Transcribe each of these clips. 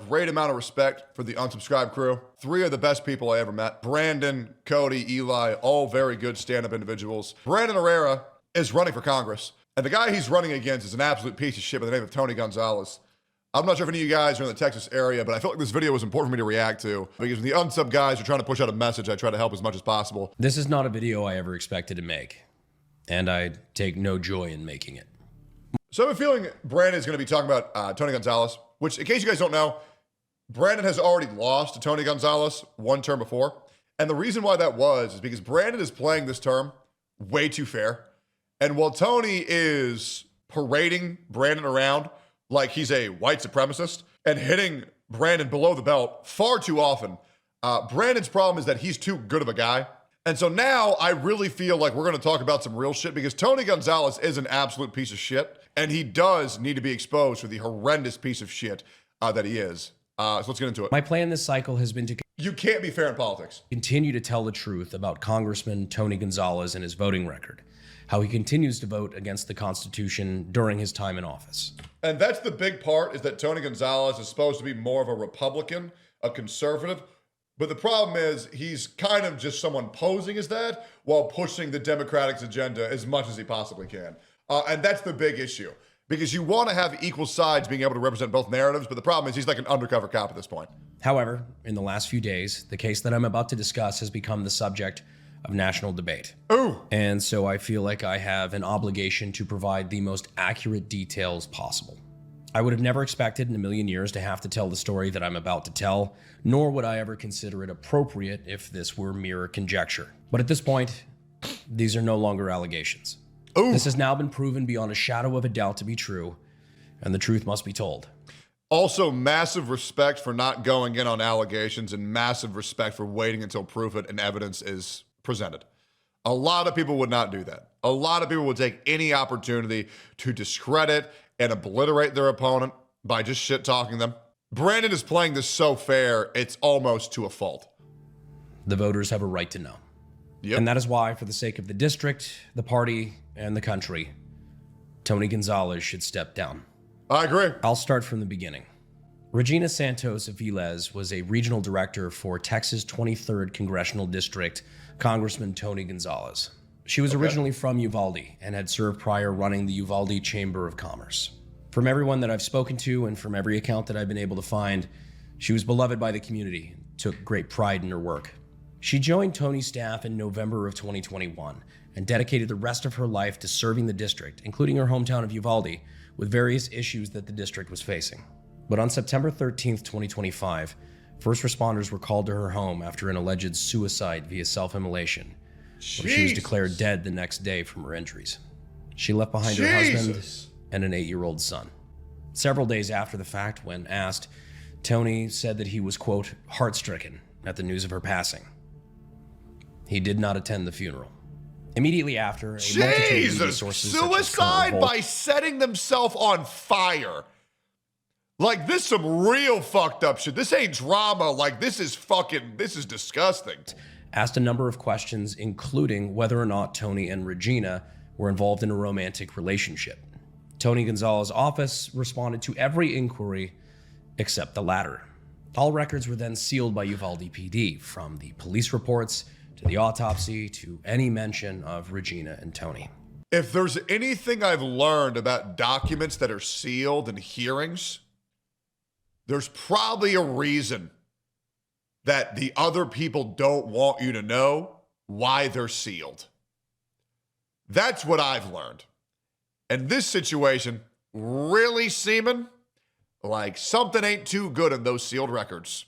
great amount of respect for the unsubscribed crew. 3 of the best people I ever met. Brandon, Cody, Eli, all very good stand-up individuals. Brandon Herrera is running for Congress, and the guy he's running against is an absolute piece of shit by the name of Tony Gonzalez. I'm not sure if any of you guys are in the Texas area, but I felt like this video was important for me to react to because when the unsub guys are trying to push out a message, I try to help as much as possible. This is not a video I ever expected to make, and I take no joy in making it. So I have a feeling Brandon is going to be talking about Tony Gonzalez, which, in case you guys don't know, Brandon has already lost to Tony Gonzalez 1 term before. And the reason why that was is because Brandon is playing this term way too fair. And while Tony is parading Brandon around like he's a white supremacist and hitting Brandon below the belt far too often, Brandon's problem is that he's too good of a guy. And so now I really feel like we're going to talk about some real shit because Tony Gonzalez is an absolute piece of shit. And he does need to be exposed for the horrendous piece of shit that he is. So let's get into it. My plan this cycle has been to You can't be fair in politics. continue to tell the truth about Congressman Tony Gonzalez and his voting record, how he continues to vote against the Constitution during his time in office. And that's the big part, is that Tony Gonzalez is supposed to be more of a Republican, a conservative. But the problem is he's kind of just someone posing as that while pushing the Democratic's agenda as much as he possibly can. And that's the big issue, because you want to have equal sides being able to represent both narratives. But the problem is he's like an undercover cop at this point. However, in the last few days, the case that I'm about to discuss has become the subject of national debate. Ooh. And so I feel like I have an obligation to provide the most accurate details possible. I would have never expected in a million years to have to tell the story that I'm about to tell, nor would I ever consider it appropriate if this were mere conjecture. But at this point, these are no longer allegations. Ooh. This has now been proven beyond a shadow of a doubt to be true, and the truth must be told. Also, massive respect for not going in on allegations and massive respect for waiting until proof and evidence is presented. A lot of people would not do that. A lot of people would take any opportunity to discredit and obliterate their opponent by just shit-talking them. Brandon is playing this so fair, it's almost to a fault. The voters have a right to know. Yep. And that is why, for the sake of the district, the party, and the country, Tony Gonzalez should step down. I agree. I'll start from the beginning. Regina Santos Aviles was a regional director for Texas 23rd Congressional District, Congressman Tony Gonzalez. She was originally from Uvalde and had served prior running the Uvalde Chamber of Commerce. From everyone that I've spoken to and from every account that I've been able to find, she was beloved by the community and took great pride in her work. She joined Tony's staff in November of 2021 and dedicated the rest of her life to serving the district, including her hometown of Uvalde, with various issues that the district was facing. But on September 13th, 2025, first responders were called to her home after an alleged suicide via self-immolation, where she was declared dead the next day from her injuries. She left behind her husband and an 8-year-old son. Several days after the fact, when asked, Tony said that he was, quote, heart-stricken at the news of her passing. He did not attend the funeral. Immediately after, a multitude of media sources suicide by setting themselves on fire. Like, this is some real fucked up shit. This ain't drama. Like, this is disgusting. Asked a number of questions, including whether or not Tony and Regina were involved in a romantic relationship. Tony Gonzalez's office responded to every inquiry except the latter. All records were then sealed by Uvalde PD, from the police reports to the autopsy to any mention of Regina and Tony. If there's anything I've learned about documents that are sealed and hearings, there's probably a reason that the other people don't want you to know why they're sealed. That's what I've learned. And this situation really seeming like something ain't too good in those sealed records.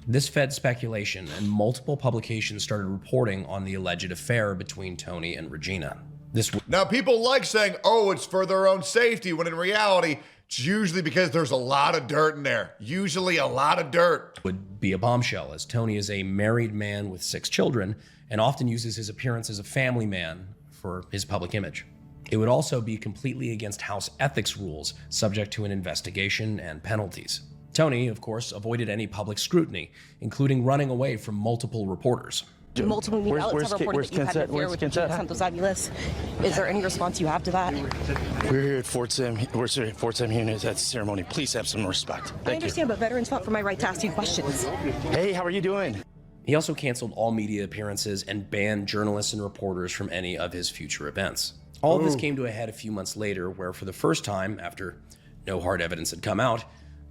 This fed speculation, and multiple publications started reporting on the alleged affair between Tony and Regina. Now, people like saying, oh, it's for their own safety, when in reality, it's usually because there's a lot of dirt in there. Usually a lot of dirt. Would be a bombshell, as Tony is a married man with 6 children and often uses his appearance as a family man for his public image. It would also be completely against house ethics rules, subject to an investigation and penalties. Tony, of course, avoided any public scrutiny, including running away from multiple reporters. Multiple media outlets have reported that you had an affair with Regina Quintet? Santos Aviles. Is there any response you have to that? We're here at Fort Sam. We're here at Fort Sam here at the ceremony. Please have some respect. I Thank you. understand, but veterans fought for my right to ask you questions. Hey, how are you doing? He also canceled all media appearances and banned journalists and reporters from any of his future events. All of this came to a head a few months later, where for the first time, after no hard evidence had come out,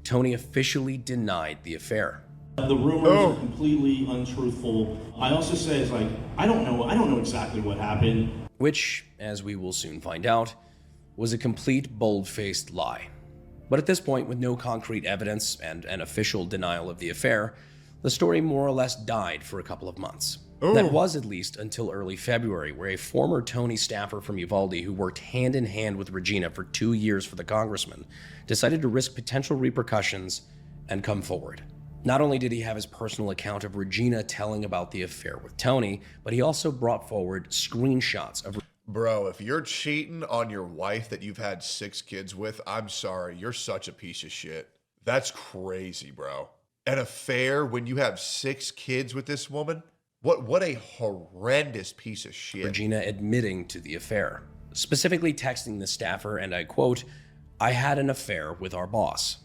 Tony officially denied the affair. The rumors are completely untruthful. I also say it's like, I don't know exactly what happened. Which, as we will soon find out, was a complete bold-faced lie. But at this point, with no concrete evidence and an official denial of the affair, the story more or less died for a couple of months. That was at least until early February, where a former Tony staffer from Uvalde who worked hand in hand with Regina for 2 years for the congressman decided to risk potential repercussions and come forward. Not only did he have his personal account of Regina telling about the affair with Tony, but he also brought forward screenshots of... Bro, if you're cheating on your wife that you've had 6 kids with, I'm sorry, you're such a piece of shit. That's crazy, bro. An affair when you have 6 kids with this woman? What a horrendous piece of shit. Regina admitting to the affair, specifically texting the staffer, and I quote, "I had an affair with our boss,"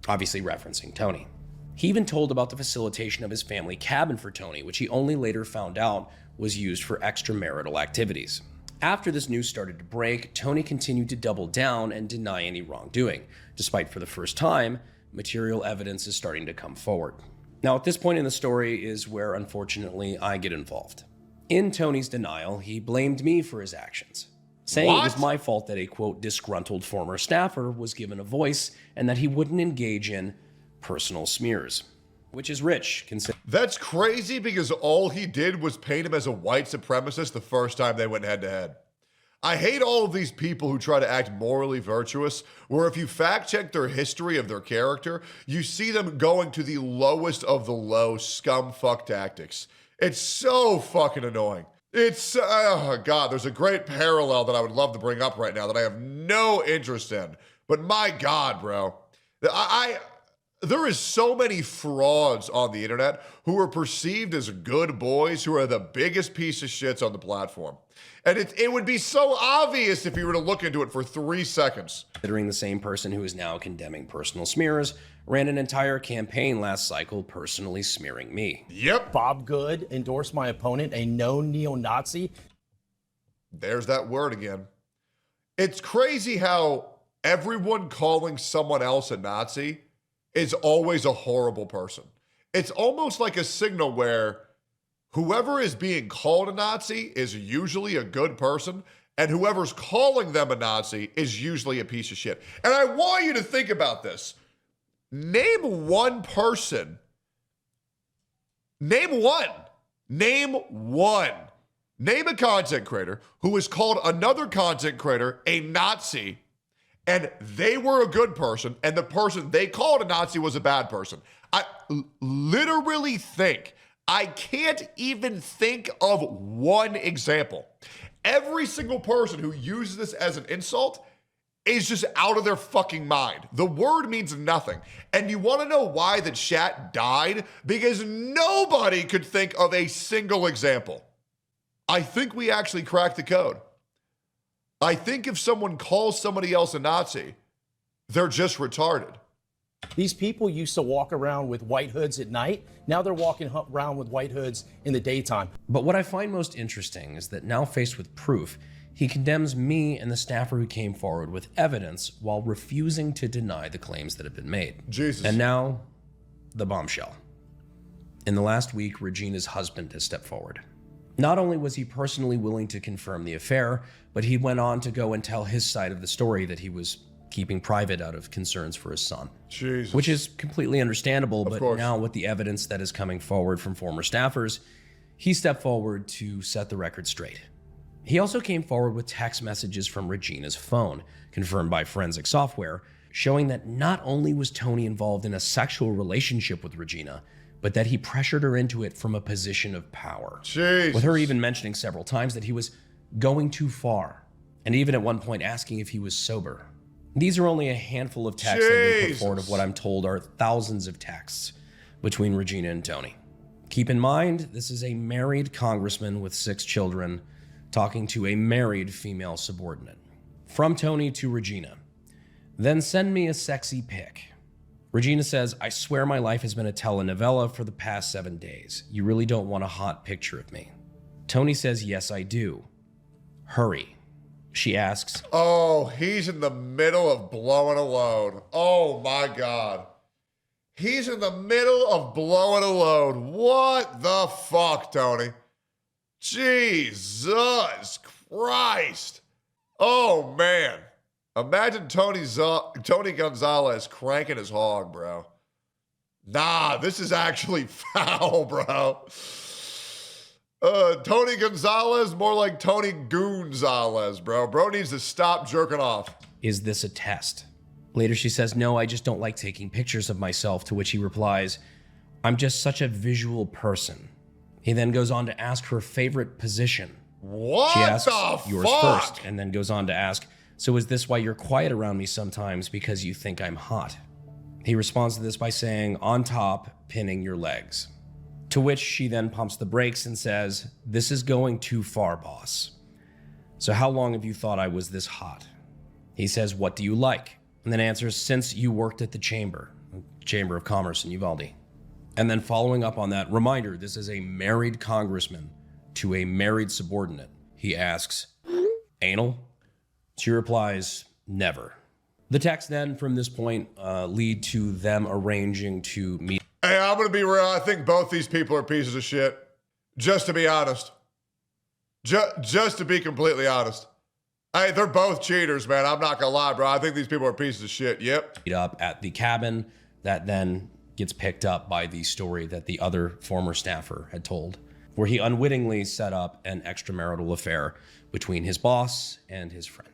obviously referencing Tony. He even told about the facilitation of his family cabin for Tony, which he only later found out was used for extramarital activities. After this news started to break, Tony continued to double down and deny any wrongdoing, despite for the first time, material evidence is starting to come forward. Now, at this point in the story is where, unfortunately, I get involved. In Tony's denial, he blamed me for his actions, saying it was my fault that a, quote, disgruntled former staffer was given a voice and that he wouldn't engage in personal smears, which is rich. That's crazy because all he did was paint him as a white supremacist the first time they went head to head. I hate all of these people who try to act morally virtuous, where if you fact check their history of their character, you see them going to the lowest of the low scumfuck tactics. It's so fucking annoying. It's, oh God, there's a great parallel that I would love to bring up right now that I have no interest in. But my God, bro, there is so many frauds on the internet who are perceived as good boys who are the biggest piece of shits on the platform. And it would be so obvious if you were to look into it for 3 seconds. Considering the same person who is now condemning personal smears ran an entire campaign last cycle personally smearing me. Yep. Bob Good endorsed my opponent, a known neo-Nazi. There's that word again. It's crazy how everyone calling someone else a Nazi is always a horrible person. It's almost like a signal where whoever is being called a Nazi is usually a good person, and whoever's calling them a Nazi is usually a piece of shit. And I want you to think about this. Name one person. Name one. Name one. Name a content creator who has called another content creator a Nazi, and they were a good person, and the person they called a Nazi was a bad person. I literally think, I can't even think of one example. Every single person who uses this as an insult is just out of their fucking mind. The word means nothing. And you want to know why the chat died? Because nobody could think of a single example. I think we actually cracked the code. I think if someone calls somebody else a Nazi, they're just retarded. These people used to walk around with white hoods at night. Now they're walking around with white hoods in the daytime. But what I find most interesting is that now faced with proof, he condemns me and the staffer who came forward with evidence while refusing to deny the claims that have been made. Jesus. And now, the bombshell. In the last week, Regina's husband has stepped forward. Not only was he personally willing to confirm the affair, but he went on to go and tell his side of the story that he was keeping private out of concerns for his son. Jesus. Which is completely understandable, but course. now with the evidence that is coming forward from former staffers, he stepped forward to set the record straight. He also came forward with text messages from Regina's phone, confirmed by forensic software, showing that not only was Tony involved in a sexual relationship with Regina, but that he pressured her into it from a position of power. Jesus. With her even mentioning several times that he was going too far, and even at one point asking if he was sober. These are only a handful of texts that they put forward of what I'm told are thousands of texts between Regina and Tony. Keep in mind, this is a married congressman with 6 children talking to a married female subordinate. From Tony to Regina. Then send me a sexy pic. Regina says, I swear my life has been a telenovela for the past 7 days. You really don't want a hot picture of me. Tony says, yes, I do. Hurry. She asks, oh, he's in the middle of blowing a load. Oh my God. He's in the middle of blowing a load. What the fuck, Tony? Jesus Christ. Oh man. Imagine Tony Gonzalez cranking his hog, bro. Nah, this is actually foul, bro. Tony Gonzalez, more like Tony Goonzalez, bro. Bro needs to stop jerking off. is this a test? Later she says, no, I just don't like taking pictures of myself, to which he replies, I'm just such a visual person. He then goes on to ask her favorite position. What She asks, the yours fuck? first, and then goes on to ask, so is this why you're quiet around me sometimes, because you think I'm hot? He responds to this by saying, on top, pinning your legs. To which she then pumps the brakes and says, this is going too far, boss. So how long have you thought I was this hot? He says, what do you like? And then answers, since you worked at the Chamber of Commerce in Uvalde. And then following up on that, reminder, this is a married congressman to a married subordinate. He asks, anal? She replies, never. The texts then from this point lead to them arranging to meet. Hey, I'm going to be real. I think both these people are pieces of shit. Just to be honest. Just to be completely honest. Hey, they're both cheaters, man. I'm not going to lie, bro. I think these people are pieces of shit. Yep. Up at the cabin that then gets picked up by the story that the other former staffer had told, where he unwittingly set up an extramarital affair between his boss and his friend.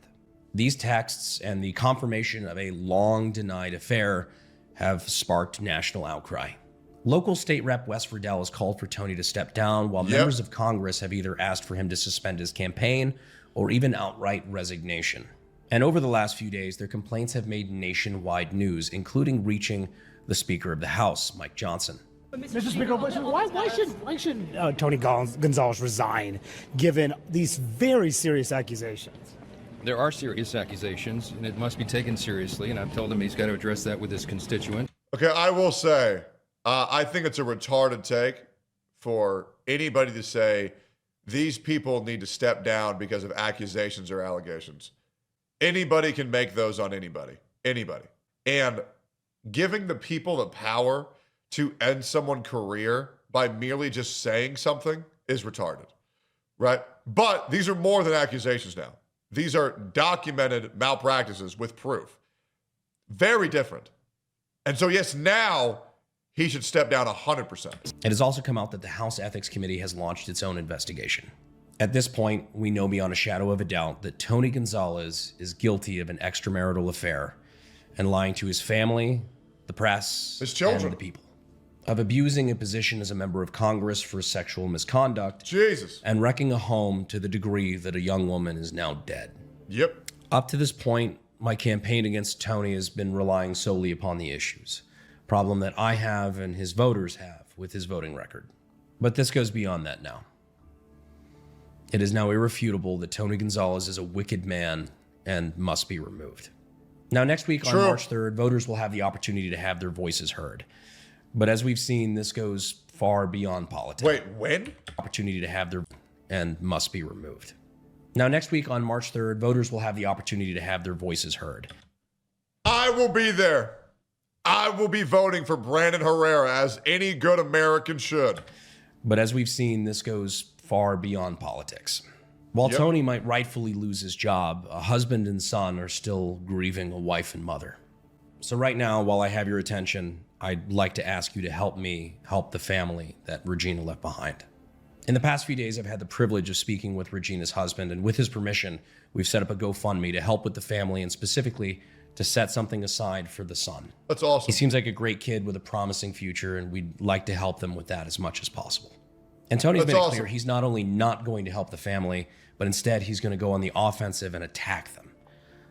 These texts and the confirmation of a long-denied affair have sparked national outcry. Local state rep Wes Verdell has called for Tony to step down, while members of Congress have either asked for him to suspend his campaign or even outright resignation. And over the last few days, their complaints have made nationwide news, including reaching the Speaker of the House, Mike Johnson. Mr. Speaker, why should Tony Gonzalez resign, given these very serious accusations? There are serious accusations, and it must be taken seriously, and I've told him he's got to address that with his constituent. Okay, I will say, I think it's a retarded take for anybody to say these people need to step down because of accusations or allegations. Anybody can make those on anybody. Anybody. And giving the people the power to end someone's career by merely just saying something is retarded, right? But these are more than accusations now. These are documented malpractices with proof. Very different. And so, yes, now he should step down 100%. It has also come out that the House Ethics Committee has launched its own investigation. At this point, we know beyond a shadow of a doubt that Tony Gonzalez is guilty of an extramarital affair and lying to his family, the press, his children, and the people, of abusing a position as a member of Congress for sexual misconduct, Jesus, and wrecking a home to the degree that a young woman is now dead. Yep. Up to this point, my campaign against Tony has been relying solely upon the issues, problem that I have and his voters have with his voting record. But this goes beyond that now. It is now irrefutable that Tony Gonzalez is a wicked man and must be removed. Now, next week on March 3rd, voters will have the opportunity to have their voices heard. But as we've seen, this goes far beyond politics. Wait, when? Opportunity to have their and must be removed. Now, next week on March 3rd, voters will have the opportunity to have their voices heard. I will be there. I will be voting for Brandon Herrera, as any good American should. But as we've seen, this goes far beyond politics. While Tony might rightfully lose his job, a husband and son are still grieving a wife and mother. So right now, while I have your attention, I'd like to ask you to help me help the family that Regina left behind. In the past few days, I've had the privilege of speaking with Regina's husband, and with his permission, we've set up a GoFundMe to help with the family and specifically to set something aside for the son. That's awesome. He seems like a great kid with a promising future, and we'd like to help them with that as much as possible. And Tony's made it clear he's not only not going to help the family, but instead he's going to go on the offensive and attack them.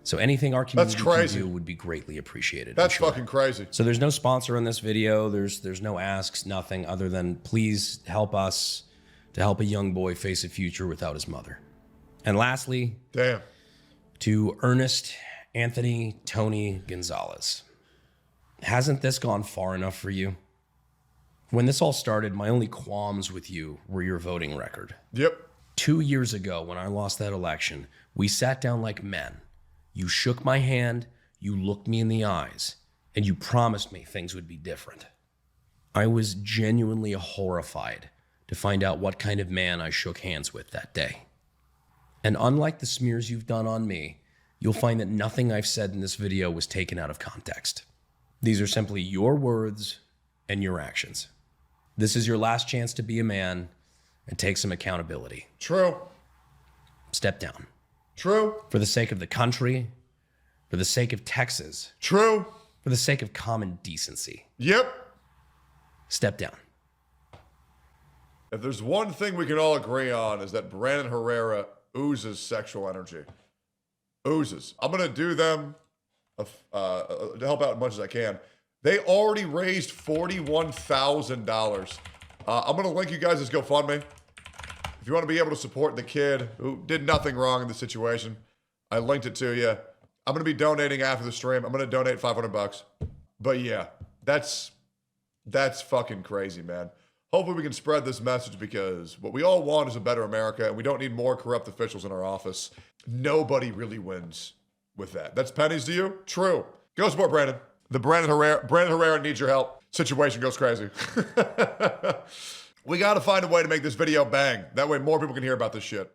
So anything our community can crazy. do would be greatly appreciated. That's fucking crazy. So there's no sponsor on this video. There's no asks, nothing other than please help us to help a young boy face a future without his mother. And lastly, Damn. to Ernest Anthony Tony Gonzalez. Hasn't this gone far enough for you? When this all started, my only qualms with you were your voting record. Yep. 2 years ago, when I lost that election, we sat down like men. You shook my hand, you looked me in the eyes, and you promised me things would be different. I was genuinely horrified to find out what kind of man I shook hands with that day. And unlike the smears you've done on me, you'll find that nothing I've said in this video was taken out of context. These are simply your words and your actions. This is your last chance to be a man and take some accountability. True. Step down. True. For the sake of the country, for the sake of Texas, True. for the sake of common decency. Yep. Step down. If there's one thing we can all agree on is that Brandon Herrera oozes sexual energy. Oozes. I'm going to do them to help out as much as I can. They already raised $41,000. I'm going to link you guys this GoFundMe. If you want to be able to support the kid who did nothing wrong in the situation, I linked it to you. I'm going to be donating after the stream. I'm going to donate $500. But yeah, that's fucking crazy, man. Hopefully we can spread this message because what we all want is a better America, and we don't need more corrupt officials in our office. Nobody really wins with that. That's pennies to you? True. Go support Brandon. The Brandon Herrera needs your help. Situation goes crazy. We got to find a way to make this video bang. That way more people can hear about this shit.